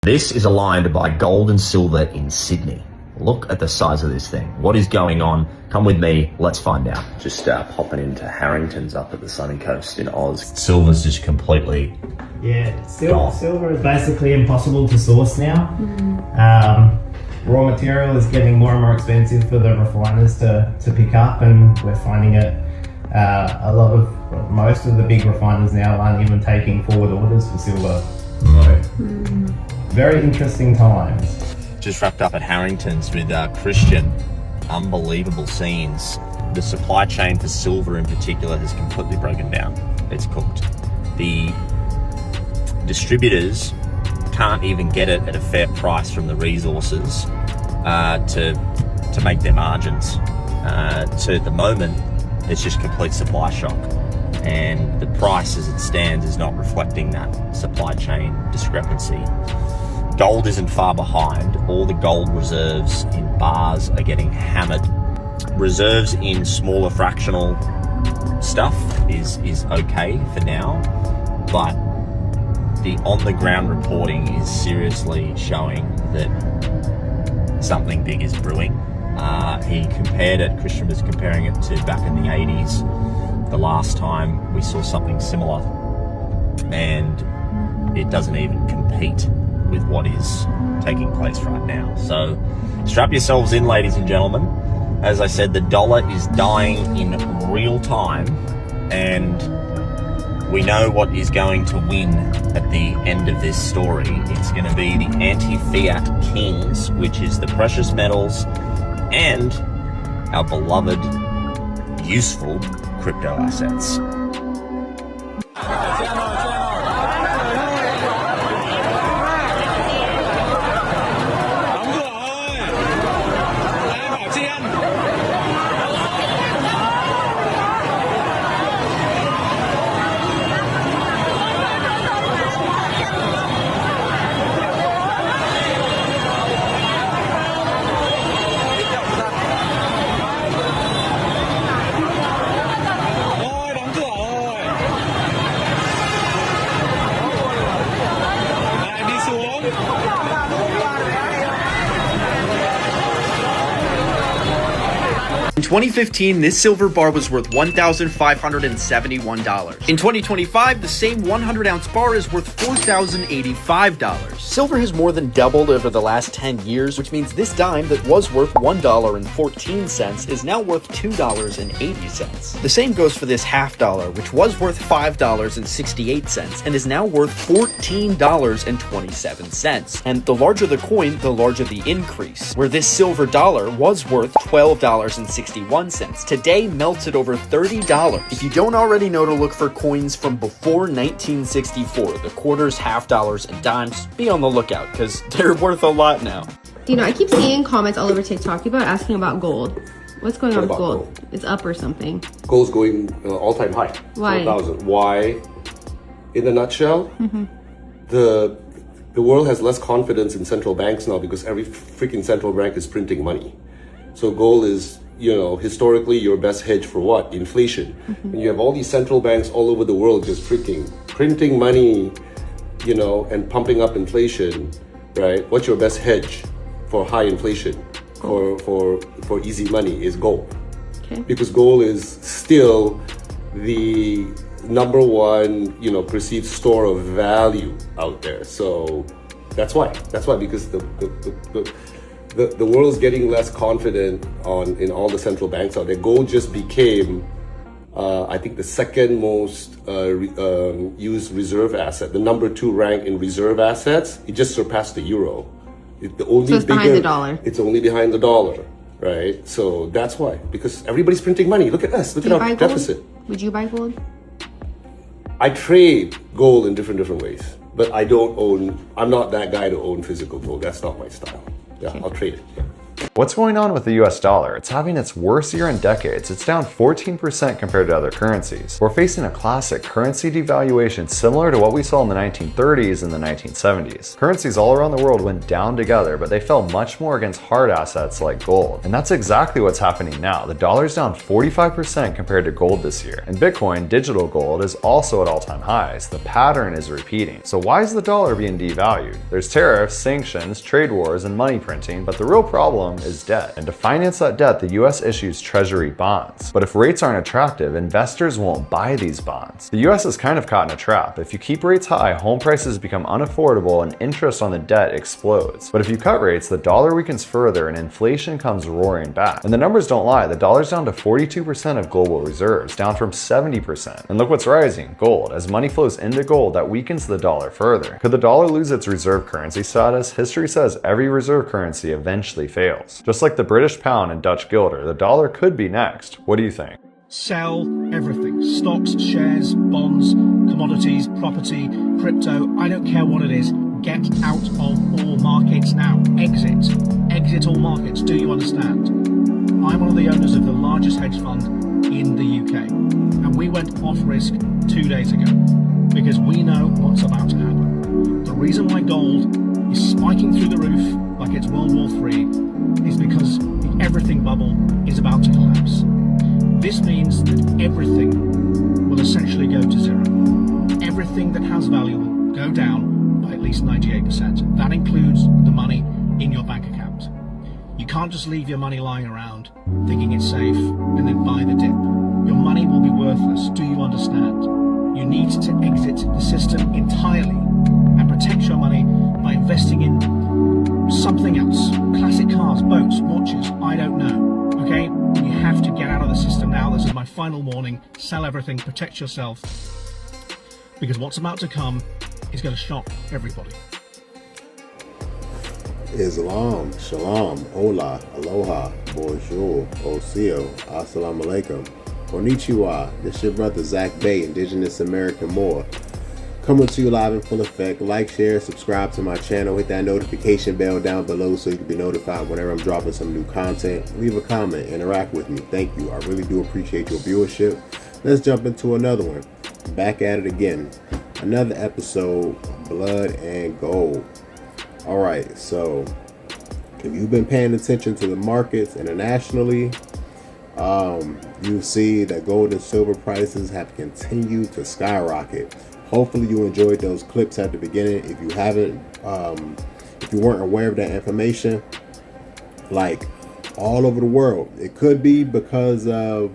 This is aligned by gold and silver in Sydney. Look at the size of this thing. What is going on? Come with me, let's find out. Just popping into Harrington's up at the sunny coast in Oz. Silver's just completely... Yeah, silver is basically impossible to source now. Raw material is getting more and more expensive for the refiners to pick up, and we're finding it most of the big refiners now aren't even taking forward orders for silver. Very interesting times. Just wrapped up at Harrington's with Christian. Unbelievable scenes. The supply chain for silver in particular has completely broken down. It's cooked. The distributors can't even get it at a fair price from the resources to make their margins. So at the moment, it's just complete supply shock. And the price as it stands is not reflecting that supply chain discrepancy. Gold isn't far behind. All the gold reserves in bars are getting hammered. Reserves in smaller fractional stuff is okay for now, but the on-the-ground reporting is seriously showing that something big is brewing. Christian was comparing it to back in the 80s, the last time we saw something similar, and it doesn't even compete with what is taking place right now. So strap yourselves in, ladies and gentlemen. As I said, the dollar is dying in real time, and we know what is going to win at the end of this story. It's going to be the anti-fiat kings, which is the precious metals and our beloved, useful crypto assets. In 2015, this silver bar was worth $1,571. In 2025, the same 100-ounce bar is worth $4,085. Silver has more than doubled over the last 10 years, which means this dime that was worth $1.14 is now worth $2.80. The same goes for this half dollar, which was worth $5.68 and is now worth $14.27. And the larger the coin, the larger the increase, where this silver dollar was worth $12.61. Today melts at over $30. If you don't already know to look for coins from before 1964, the quarters, half dollars, and dimes, be on the lookout, because they're worth a lot now. You know, I keep seeing comments all over TikTok, people are asking about gold. What's going on with gold? It's up or something. Gold's going all-time high. Why? 4,000. Why? In a nutshell, the world has less confidence in central banks now because every freaking central bank is printing money. So gold is, historically your best hedge for what? Inflation. And you have all these central banks all over the world just printing money, and pumping up inflation, right? What's your best hedge for high inflation, for easy money is gold. Okay. Because gold is still the number one, perceived store of value out there. So that's why, because the world's getting less confident in all the central banks out there. Gold just became, I think, the second most used reserve asset, the number 2 rank in reserve assets. It just surpassed the euro. So it's behind the dollar. It's only behind the dollar, right? So that's why, because everybody's printing money. Look at us. Look at our deficit. Would you buy gold? I trade gold in different ways, but I'm not that guy to own physical gold. That's not my style. Yeah, okay. I'll trade it. Yeah. What's going on with the US dollar? It's having its worst year in decades. It's down 14% compared to other currencies. We're facing a classic currency devaluation similar to what we saw in the 1930s and the 1970s. Currencies all around the world went down together, but they fell much more against hard assets like gold. And that's exactly what's happening now. The dollar's down 45% compared to gold this year. And Bitcoin, digital gold, is also at all-time highs. The pattern is repeating. So why is the dollar being devalued? There's tariffs, sanctions, trade wars, and money printing, but the real problem is debt. And to finance that debt, the US issues treasury bonds. But if rates aren't attractive, investors won't buy these bonds. The US is kind of caught in a trap. If you keep rates high, home prices become unaffordable and interest on the debt explodes. But if you cut rates, the dollar weakens further and inflation comes roaring back. And the numbers don't lie. The dollar's down to 42% of global reserves, down from 70%. And look what's rising, gold. As money flows into gold, that weakens the dollar further. Could the dollar lose its reserve currency status? History says every reserve currency eventually fails. Just like the British pound and Dutch guilder, the dollar could be next. What do you think? Sell everything. Stocks, shares, bonds, commodities, property, crypto. I don't care what it is. Get out of all markets now. Exit. Exit all markets. Do you understand? I'm one of the owners of the largest hedge fund in the UK. And we went off risk 2 days ago because we know what's about to happen. The reason why gold is spiking through the roof like it's World War III is because the everything bubble is about to collapse. This means that everything will essentially go to zero. Everything that has value will go down by at least 98%. That includes the money in your bank account. You can't just leave your money lying around thinking it's safe and then buy the dip. Your money will be worthless. Do you understand? You need to exit the system entirely and protect your money by investing in something else. Classic cars, boats, watches, I don't know. Okay? You have to get out of the system now. This is my final warning. Sell everything, protect yourself. Because what's about to come is going to shock everybody. Islam, shalom, hola, aloha, bonjour, osio, assalamu alaikum, konnichiwa. This your brother Zach Bay, Indigenous American Moor, coming to you live in full effect. Like, share, subscribe to my channel, hit that notification bell down below so you can be notified whenever I'm dropping some new content. Leave a comment, interact with me. Thank you. I really do appreciate your viewership. Let's jump into another one. Back at it again. Another episode of Blood and Gold. Alright, so if you've been paying attention to the markets internationally, you see that gold and silver prices have continued to skyrocket. Hopefully you enjoyed those clips at the beginning. If you haven't, if you weren't aware of that information, like all over the world, it could be because of,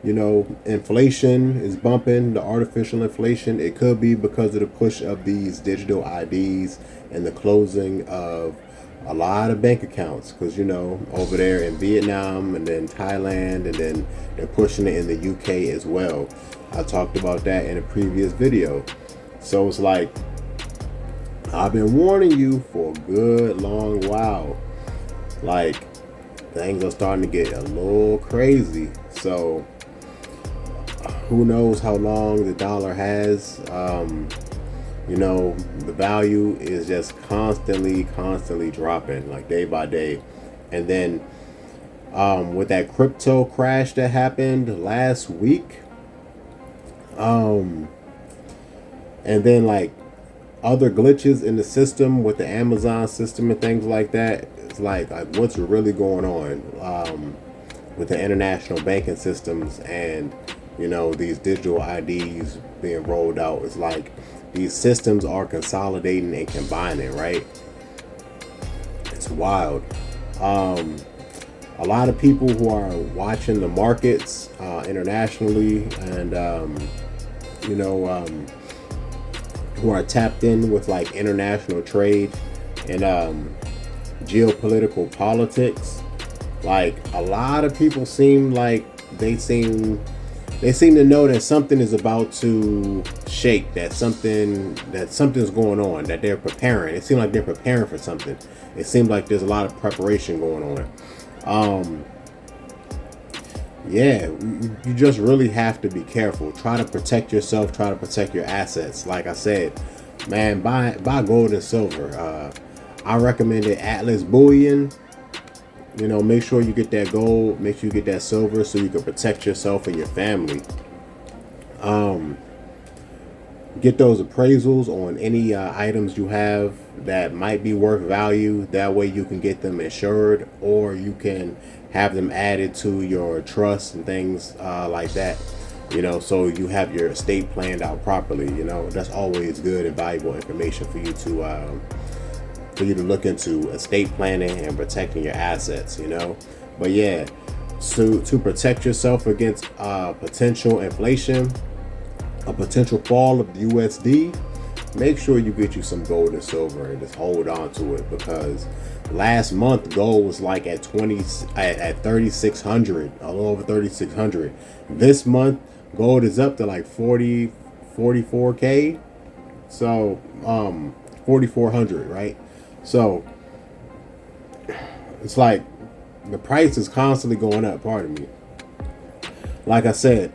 you know, inflation is bumping, the artificial inflation. It could be because of the push of these digital IDs and the closing of a lot of bank accounts, because, you know, over there in Vietnam and then Thailand, and then they're pushing it in the UK as well. I talked about that in a previous video. So it's like, I've been warning you for a good long while. Like, things are starting to get a little crazy. So who knows how long the dollar has. You know, the value is just constantly dropping, like day by day. And then with that crypto crash that happened last week, and then like other glitches in the system with the Amazon system and things like that, it's like what's really going on with the international banking systems and, you know, these digital IDs being rolled out. It's like these systems are consolidating and combining, right? It's wild. A lot of people who are watching the markets internationally and you know, who are tapped in with like international trade and geopolitical politics, like a lot of people seem like they seem to know that something is about to shake, that something's going on, that they're preparing. It seems like they're preparing for something. It seems like there's a lot of preparation going on. Yeah, you just really have to be careful. Try to protect yourself. Try to protect your assets. Like I said, man, buy gold and silver. I recommended Atlas Bullion. You know, make sure you get that gold, make sure you get that silver so you can protect yourself and your family. Get those appraisals on any items you have that might be worth value. That way you can get them insured, or you can have them added to your trust and things like that. You know, so you have your estate planned out properly. You know, that's always good and valuable information for you to look into estate planning and protecting your assets. You know, but yeah, so to protect yourself against potential inflation, a potential fall of the USD, make sure you get you some gold and silver and just hold on to it, because last month gold was like at 3,600, a little over 3,600. This month gold is up to like 44k, so 4,400, right? So it's like the price is constantly going up. Pardon me. Like I said,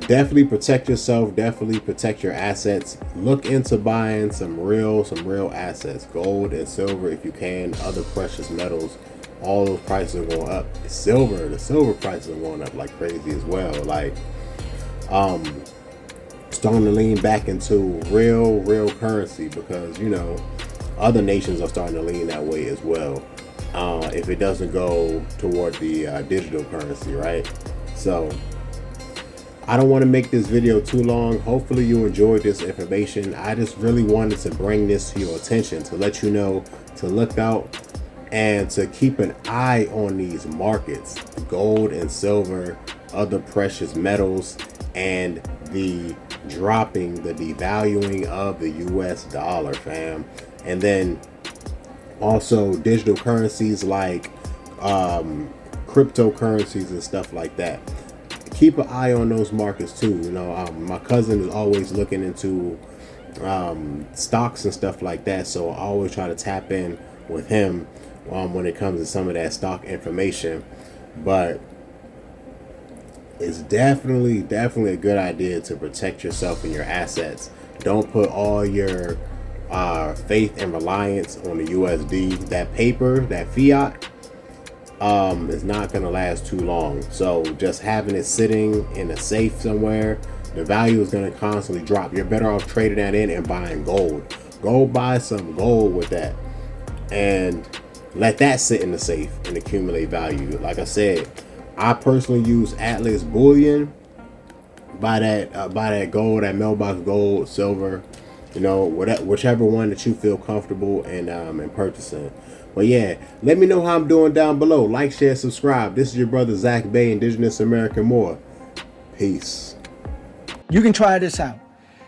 definitely protect yourself, definitely protect your assets. Look into buying some real assets, gold and silver if you can, other precious metals. All those prices are going up. The silver prices are going up like crazy as well. Like starting to lean back into real currency, because you know other nations are starting to lean that way as well, if it doesn't go toward the digital currency, right? So I don't want to make this video too long. Hopefully you enjoyed this information. I just really wanted to bring this to your attention, to let you know to look out and to keep an eye on these markets, gold and silver, other precious metals, and the devaluing of the US dollar, fam. And then also digital currencies like cryptocurrencies and stuff like that. Keep an eye on those markets too. You know, my cousin is always looking into stocks and stuff like that, so I always try to tap in with him when it comes to some of that stock information. But it's definitely a good idea to protect yourself and your assets. Don't put all your faith and reliance on the USD. That paper, that fiat, is not going to last too long. So just having it sitting in a safe somewhere, the value is going to constantly drop. You're better off trading that in and buying gold. Go buy some gold with that and let that sit in the safe and accumulate value. Like I said, I personally use Atlas Bullion. Buy that gold, that mailbox gold, silver, you know, whichever one that you feel comfortable in purchasing. But yeah, let me know how I'm doing down below. Like, share, subscribe. This is your brother Zach Bay, Indigenous American Moor. Peace. You can try this out.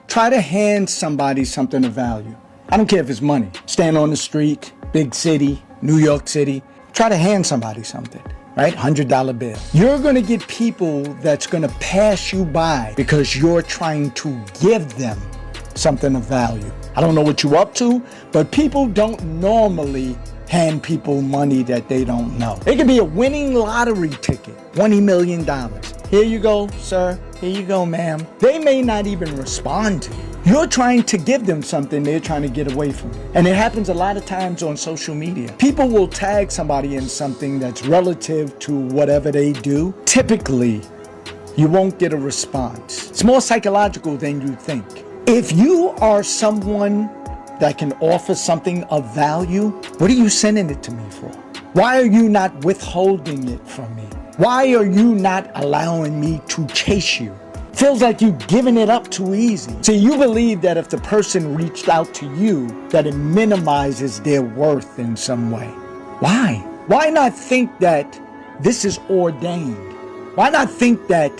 Try to hand somebody something of value. I don't care if it's money. Stand on the street, big city, New York City. Try to hand somebody something, right? $100 bill. You're gonna get people that's gonna pass you by because you're trying to give them something of value. I don't know what you're up to, but people don't normally hand people money that they don't know. It could be a winning lottery ticket, $20 million. Here you go, sir. Here you go, ma'am. They may not even respond to you. You're trying to give them something they're trying to get away from. And it happens a lot of times on social media. People will tag somebody in something that's relative to whatever they do. Typically, you won't get a response. It's more psychological than you think. If you are someone that can offer something of value, what are you sending it to me for? Why are you not withholding it from me? Why are you not allowing me to chase you? Feels like you're giving it up too easy. So you believe that if the person reached out to you, that it minimizes their worth in some way. Why? Why not think that this is ordained? Why not think that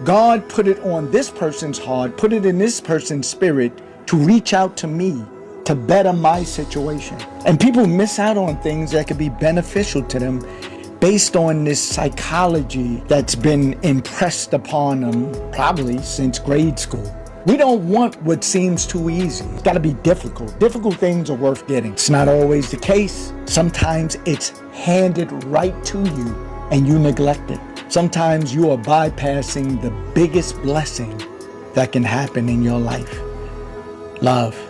God put it on this person's heart, put it in this person's spirit to reach out to me to better my situation? And people miss out on things that could be beneficial to them based on this psychology that's been impressed upon them probably since grade school. We don't want what seems too easy. It's gotta be difficult. Difficult things are worth getting. It's not always the case. Sometimes it's handed right to you and you neglect it. Sometimes you are bypassing the biggest blessing that can happen in your life. Love.